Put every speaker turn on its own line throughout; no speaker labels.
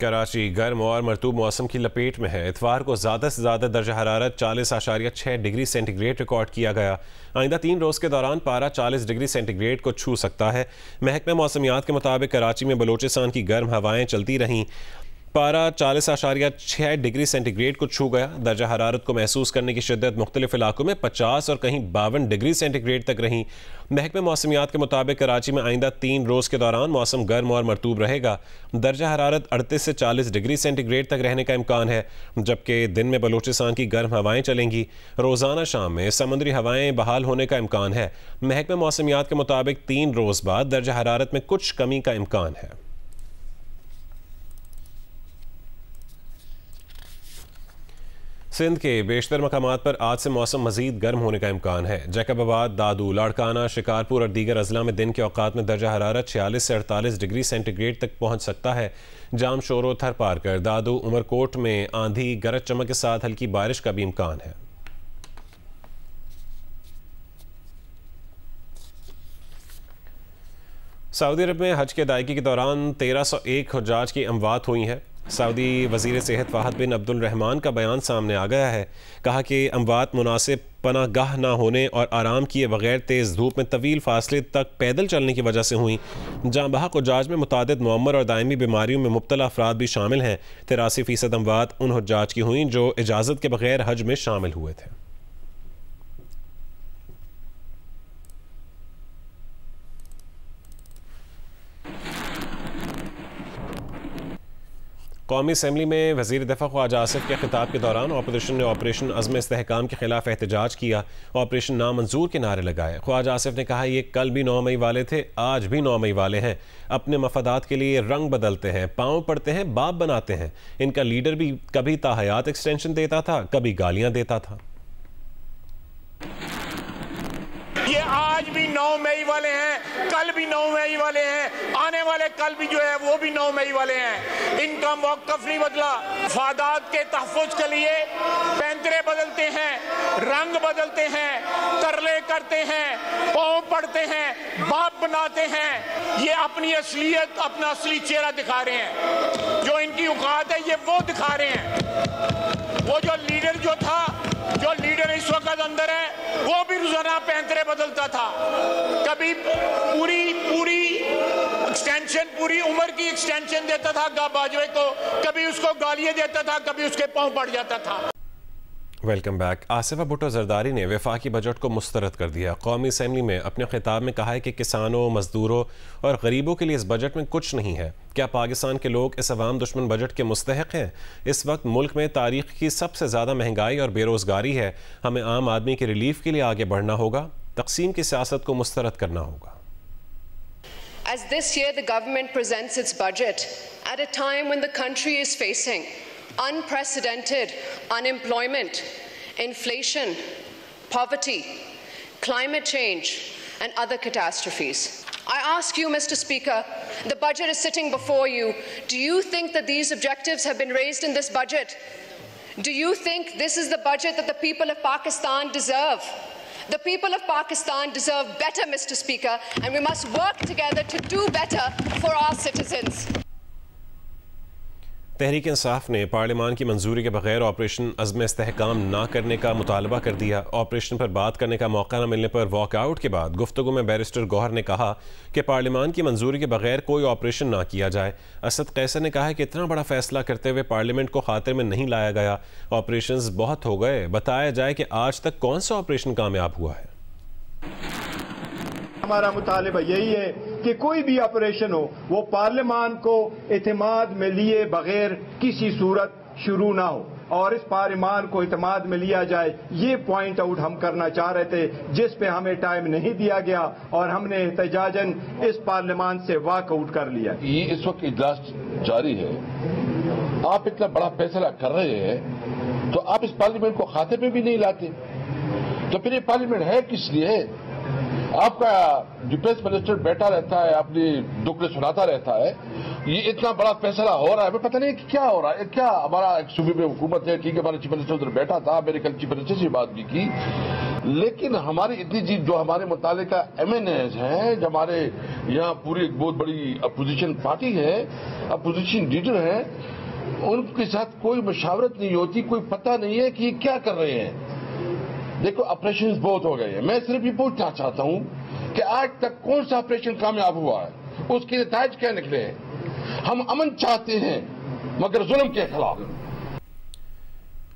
कराची गर्म और मरतूब मौसम की लपेट में है। इतवार को ज़्यादा से ज़्यादा दर्जा हरारत 40.6 डिग्री सेंटीग्रेड रिकॉर्ड किया गया। आइंदा 3 रोज़ के दौरान पारा 40 डिग्री सेंटीग्रेड को छू सकता है। महकमा मौसमियात के मुताबिक कराची में बलोचिस्तान की गर्म हवाएं चलती रहीं। पारा 40.6 डिग्री सेंटीग्रेड को छू गया। दर्जा हरारत को महसूस करने की शिद्दत मुख्तलिफ इलाकों में 50 और कहीं 52 डिग्री सेंटीग्रेड तक रही। महकमे मौसमियात के मुताबिक कराची में आइंदा 3 रोज़ के दौरान मौसम गर्म और मरतूब रहेगा। दर्जा हरारत 38 से 40 डिग्री सेंटीग्रेड तक रहने का इम्कान है, जबकि दिन में बलोचिस्तान की गर्म हवाएं चलेंगी। रोज़ाना शाम में समुद्री हवाएं बहाल होने का इम्कान है। महकमे मौसमियात के मुताबिक 3 रोज़ बाद दर्जा हरारत में कुछ कमी का इम्कान है। सिंध के बेशतर मकामात पर आज से मौसम मजीद गर्म होने का इम्कान है। जैकबाबाद, दादू, लाड़काना, शिकारपुर और दीगर अजला में दिन के औकात में दर्जा हरारत 46 से 48 डिग्री सेंटीग्रेड तक पहुँच सकता है। जाम शोरो, थर पारकर, दादू, उमरकोट में आंधी गरज चमक के साथ हल्की बारिश का भी इम्कान है। सऊदी अरब में हज की अदायगी के दौरान 1301 हुज्जाज की अमवात हुई है। सऊदी वज़ीर सेहत फ़हद बिन अब्दुल रहमान का बयान सामने आ गया है। कहा कि अमवात मुनासिब पनागाह ना होने और आराम किए बगैर तेज़ धूप में तवील फासले तक पैदल चलने की वजह से हुई। जाँ बहक हुज्जाज में मुतादिद मुअम्मर और दायमी बीमारियों में मुब्तला अफराद भी शामिल हैं। 83% अमवात उन हुज्जाज की हुई जो इजाज़त के बगैर हज में शामिल हुए थे। कौमी असम्बली में वज़ीर दफ़ा ख्वाजा आसिफ के खिताब के दौरान अपोजिशन ने ऑपरेशन अज़्म इस्तेहकाम के खिलाफ एहतजाज किया। ऑपरेशन नामंजूर के नारे लगाए। ख्वाजा आसिफ ने कहा, ये कल भी 9 मई वाले थे, आज भी 9 मई वाले हैं। अपने मफादात के लिए रंग बदलते हैं, पाँव पड़ते हैं, बाप बनाते हैं। इनका लीडर भी कभी ताहयात एक्सटेंशन देता था, कभी गालियाँ देता था।
ये आज भी 9 मई वाले हैं, कल भी 9 मई वाले हैं, आने वाले कल भी जो है वो भी 9 मई वाले हैं। इनका मौक़िफ़ नहीं बदला। मफादात के तहफ़्फ़ुज़ के लिए पैंतरे बदलते हैं, रंग बदलते हैं, तरले करते हैं, पाँव पड़ते हैं, बाप बनाते हैं। ये अपनी असलियत, अपना असली चेहरा दिखा रहे हैं। जो इनकी औकात है ये वो दिखा रहे हैं। वो जो लीडर जो था, जो लीडर इस वक्त अंदर है, वो भी रोजाना पैंतरे बदलता था। कभी पूरी एक्सटेंशन, पूरी उम्र की एक्सटेंशन देता था बाजवे को, कभी उसको गालियां देता था, कभी उसके पाँव पड़ जाता था।
Welcome back. आसिफा भुट्टो जरदारी ने वफाकी बजट को मुस्तरद कर दिया। कौमी असम्बली में अपने खिताब में कहा है कि किसानों, मजदूरों और गरीबों के लिए इस बजट में कुछ नहीं है। क्या पाकिस्तान के लोग इस अवाम दुश्मन बजट के मुस्तहक हैं? इस वक्त मुल्क में तारीख की सबसे ज़्यादा महंगाई और बेरोज़गारी है। हमें आम आदमी के रिलीफ के लिए आगे बढ़ना होगा, तकसीम की सियासत को मुस्तरद करना होगा।
As this year the government presents its budget at a time when the country is facing unprecedented unemployment, inflation, poverty, climate change and other catastrophes. I ask you, Mr. Speaker, the budget is sitting before you. Do you think that these objectives have been raised in this budget? Do you think this is the budget that the people of Pakistan deserve? The people of Pakistan deserve better, Mr. Speaker, and we must work together to do better for our citizens.
Tehreek Insaf ने पार्लियामान की मंजूरी के बगैर operation अज़्म इस्तेहकाम ना करने का मुतालबा कर दिया। ऑपरेशन पर बात करने का मौका न मिलने पर वॉकआउट के बाद गुफ्तगू में बैरिस्टर गौहर ने कहा कि पार्लियामान की मंजूरी के बगैर कोई ऑपरेशन ना किया जाए। असद कैसर ने कहा कि इतना बड़ा फैसला करते हुए पार्लियामेंट को खातिर में नहीं लाया गया। ऑपरेशंस बहुत हो गए। बताया जाए कि आज तक कौन सा ऑपरेशन कामयाब हुआ है।
हमारा मुतालिबा यही है कि कोई भी ऑपरेशन हो वो पार्लियामान को एतमाद में लिए बगैर किसी सूरत शुरू ना हो और इस पार्लियामान को एतमाद में लिया जाए। ये पॉइंट आउट हम करना चाह रहे थे, जिस पे हमें टाइम नहीं दिया गया और हमने एहतजाजन इस पार्लियामान से वॉकआउट कर लिया।
ये इस वक्त इजलास जारी है, आप इतना बड़ा फैसला कर रहे हैं तो आप इस पार्लियामेंट को खातिर में भी नहीं लाते, तो फिर ये पार्लियामेंट है किस लिए? आपका डिफेंस मिनिस्टर बैठा रहता है, अपनी दुख सुनाता रहता है। ये इतना बड़ा फैसला हो रहा है, पता नहीं क्या हो रहा है। क्या हमारा सूबे में हुकूमत है, ठीक है, हमारा चीफ मिनिस्टर उधर बैठा था, मैंने कल चीफ मिनिस्टर से बात भी की, लेकिन हमारी इतनी चीज जो हमारे मुतालिका MNAs हैं, जो हमारे यहाँ पूरी एक बहुत बड़ी अपोजिशन पार्टी है, अपोजिशन लीडर है, उनके साथ कोई मशावरत नहीं होती, कोई पता नहीं है कि क्या कर रहे हैं। देखो, ऑपरेशन बहुत हो गए हैं। मैं सिर्फ ये पूछना चाहता हूं कि आज तक कौन सा ऑपरेशन कामयाब हुआ है, उसके नतीजे क्या निकले हैं। हम अमन चाहते हैं मगर जुल्म के खिलाफ।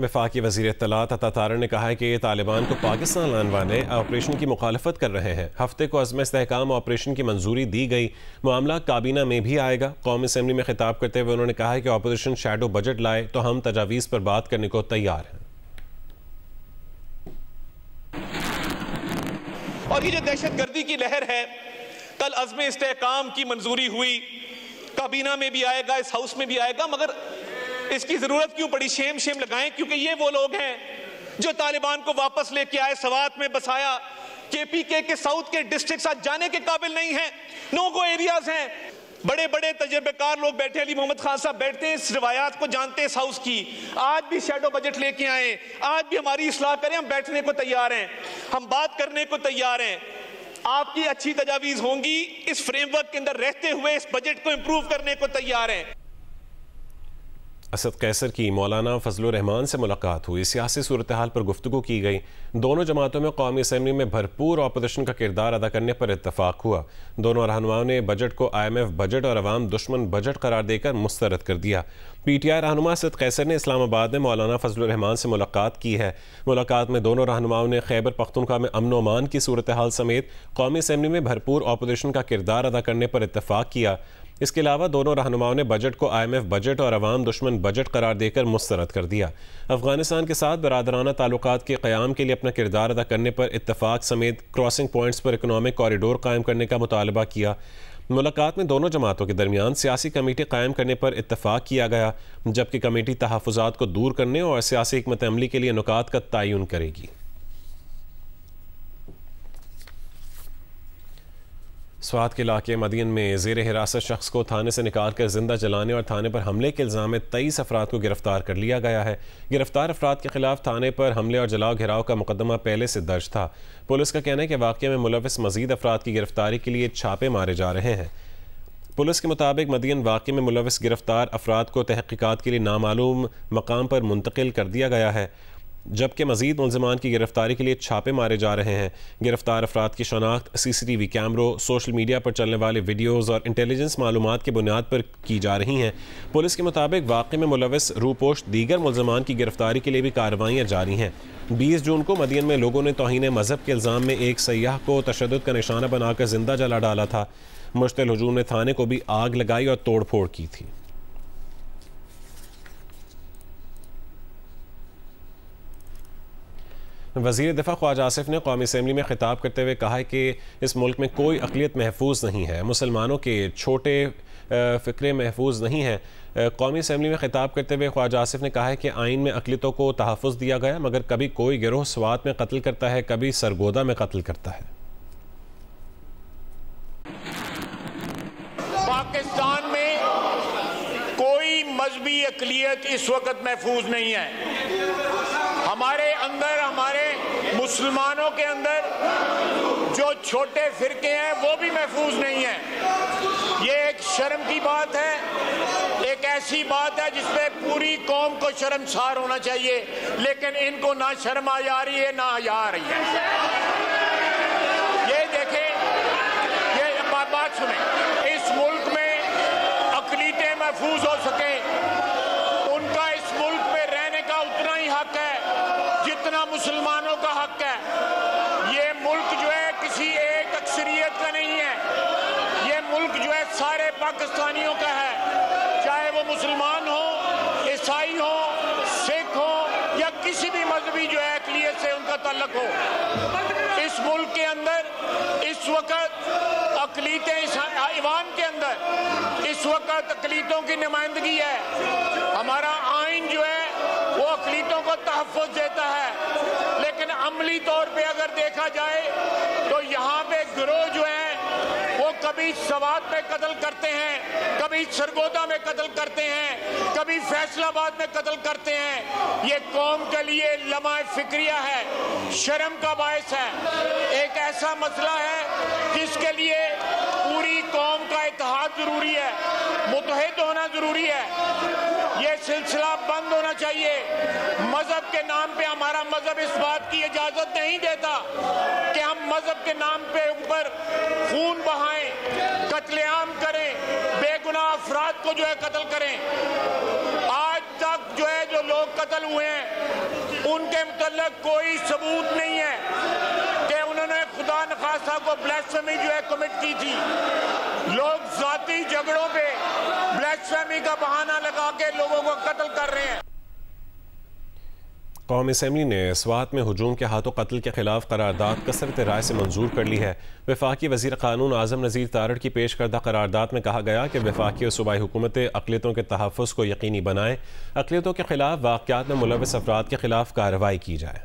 वफाकी वज़ीर इत्तलात अता तारर ने कहा है कि तालिबान को पाकिस्तान लाने वाले ऑपरेशन की मुखालफत कर रहे हैं। हफ्ते को अज़्म इस्तेहकाम ऑपरेशन की मंजूरी दी गई, मामला काबीना में भी आएगा। कौमी असम्बली में खिताब करते हुए उन्होंने कहा है कि ऑपोजिशन शैडो बजट लाए तो हम तजावीज़ पर बात करने को तैयार हैं।
और ये जो दहशतगर्दी की लहर है, कल अज़्म इस्तेहकाम की मंजूरी हुई, काबीना में भी आएगा, इस हाउस में भी आएगा, मगर इसकी जरूरत क्यों पड़ी? शेम लगाएं, क्योंकि ये वो लोग हैं जो तालिबान को वापस लेके आए, सवात में बसाया। KPK के साउथ के डिस्ट्रिक्ट आज जाने के काबिल नहीं है, नो गो एरियाज हैं। बड़े बड़े तजर्बेकार लोग बैठे, अली मोहम्मद खान साहब बैठते हैं, इस रिवायात को जानते हैं इस हाउस की। आज भी शैडो बजट लेके आए, आज भी हमारी इस्लाह करें, हम बैठने को तैयार हैं, हम बात करने को तैयार हैं। आपकी अच्छी तजावीज होंगी, इस फ्रेमवर्क के अंदर रहते हुए इस बजट को इंप्रूव करने को तैयार हैं।
असद कैसर की मौलाना फजलुर रहमान से मुलाकात हुई, सियासी सूरत हाल पर गुफ्तगू की गई। दोनों जमातों में कौमी असम्बली में भरपूर अपोजिशन का किरदार अदा करने पर इत्तफाक हुआ। दोनों रहनुमाओं ने बजट को IMF बजट और अवाम दुश्मन बजट करार देकर मुस्तरद कर दिया। PTI रहनुमा असद कैसर ने इस्लामाबाद में मौलाना फजलुर रहमान से मुलाकात की है। मुलाकात में दोनों रहनुमाओं ने खैबर पख्तूनख्वा में अमन व अमान की सूरत हाल समेत कौमी असम्बली में भरपूर अपोजिशन का किरदार अदा करने पर इत्तफाक किया। इसके अलावा दोनों रहनुमाओं ने बजट को IMF बजट और अवाम दुश्मन बजट करार देकर मुस्तरद कर दिया। अफगानिस्तान के साथ बरादराना ताल्लुकात के क़याम के लिए अपना किरदार अदा करने पर इत्तफाक समेत क्रॉसिंग पॉइंट्स पर इकनॉमिक कॉरिडोर कायम करने का मुतालबा किया। मुलाकात में दोनों जमातों के दरमियान सियासी कमेटी कायम करने पर इत्तफाक किया गया, जबकि कमेटी तहफ़्फ़ुज़ात को दूर करने और सियासी हिकमत अमली के लिए नुकात का तयन करेगी। स्वात के इलाके मदीन में ज़ेर हिरासत शख्स को थाने से निकाल कर जिंदा जलाने और थाने पर हमले के इल्ज़ाम में 23 अफराद को गिरफ्तार कर लिया गया है। गिरफ्तार अफराद के खिलाफ थाने पर हमले और जलाओ घिराव का मुकदमा पहले से दर्ज था। पुलिस का कहना है कि वाक़ये में मुलविस मजीद अफराद की गिरफ्तारी के लिए छापे मारे जा रहे हैं। पुलिस के मुताबिक मदीन वाक़ये में मुलविस गिरफ्तार अफराद को तहक़ीक़ात के लिए नामालूम मकाम पर मुंतकिल कर दिया गया है, जबकि मजीद मुलज़मान की गिरफ्तारी के लिए छापे मारे जा रहे हैं। गिरफ्तार अफराद की शनाख्त CCTV कैमरों, सोशल मीडिया पर चलने वाले वीडियोज़ और इंटेलिजेंस मालूमात की बुनियाद पर की जा रही हैं। पुलिस के मुताबिक वाक़ये में मुलविस रूपोश दीगर मुलज़मान की गिरफ्तारी के लिए भी कार्रवाइयाँ जारी हैं। 20 जून को मदीन में लोगों ने तौहीन मज़हब के इल्ज़ाम में एक सयाह को तशद्दुद का निशाना बनाकर जिंदा जला डाला था। मुश्तिल हुजूम ने थाने को भी आग लगाई और तोड़ फोड़ की थी। वज़ीर दिफ़ा ख्वाजा आसिफ ने कौमी असम्बली में खिताब करते हुए कहा है कि इस मुल्क में कोई अक़लियत महफूज नहीं है, मुसलमानों के छोटे फ़िक्रे महफूज नहीं है। कौमी असम्बली में खिताब करते हुए ख्वाजा आसिफ ने कहा है कि आइन में अक़लियतों को तहफ़्फ़ुज़ दिया गया, मगर कभी कोई गिरोह स्वात में कत्ल करता है, कभी सरगोदा में कत्ल करता है।
पाकिस्तान में कोई मजहबी अक़लियत इस वक्त महफूज नहीं है। हमारे अंदर, हमारे मुसलमानों के अंदर जो छोटे फिरके हैं वो भी महफूज नहीं है। ये एक शर्म की बात है, एक ऐसी बात है जिसपे पूरी कौम को शर्मसार होना चाहिए, लेकिन इनको ना शर्म आ रही है ना हया आ रही है। ये देखें, ये बात सुने, इस मुल्क में अक़लीतें महफूज हो सके, उनका इस मुल्क में रहने का उतना ही हक है जितना मुसलमानों का हक है। ये मुल्क जो है किसी एक अक्सरियत का नहीं है, ये मुल्क जो है सारे पाकिस्तानियों का है, चाहे वो मुसलमान हो, ईसाई हो, सिख हो या किसी भी मजहबी जो है अक़लियत से उनका ताल्लुक हो। इस मुल्क के अंदर इस वक्त अक़लीतें, ईवान के अंदर इस वक्त अक़लीतों की नुमाइंदगी है। हमारा आइन जो है वो अक़लीतों को तहफ़्फ़ुज़ देता है, लेकिन अमली तौर पे अगर देखा जाए तो यहाँ पे गिरोह जो है वो कभी सवात में कत्ल करते हैं, कभी सरगोदा में कत्ल करते हैं, कभी फैसलाबाद में कत्ल करते हैं। ये कौम के लिए लम्हा फिक्रिया है, शर्म का बायस है। एक ऐसा मसला है जिसके लिए पूरी कौम का इत्तेहाद जरूरी है, मुत्तहिद होना जरूरी है। ये सिलसिला बंद होना चाहिए। मजहब के नाम पे हमारा मजहब इस बात की इजाजत नहीं देता कि हम मजहब के नाम पे ऊपर खून बहाएं, कत्लेआम करें, बेगुनाह अफराद को जो है कत्ल करें। आज तक जो है जो लोग कत्ल हुए हैं उनके मुतल्लिक कोई सबूत नहीं है कि उन्होंने खुदा नखास्ता को ब्लास्फेमी जो है कमिट की थी। लोग जाती झगड़ों पे ब्लास्फेमी का बहाना लगा के लोगों को कत्ल कर रहे हैं।
कौमी असम्बली ने स्वात में हुजूम के हाथों कत्ल के खिलाफ करारदाद कसरत राय से मंजूर कर ली है। वफाकी वज़ीर क़ानून आज़म नज़ीर तारड़ की पेश करदा करारदाद में कहा गया कि वफाकी और सूबाई हुकूमतें अक़लियतों के तहफ़्फ़ुज़ को यकीनी बनाएं, अक़लियतों के खिलाफ वाक़यात में मुलव्वस अफराद के खिलाफ कार्रवाई की जाए।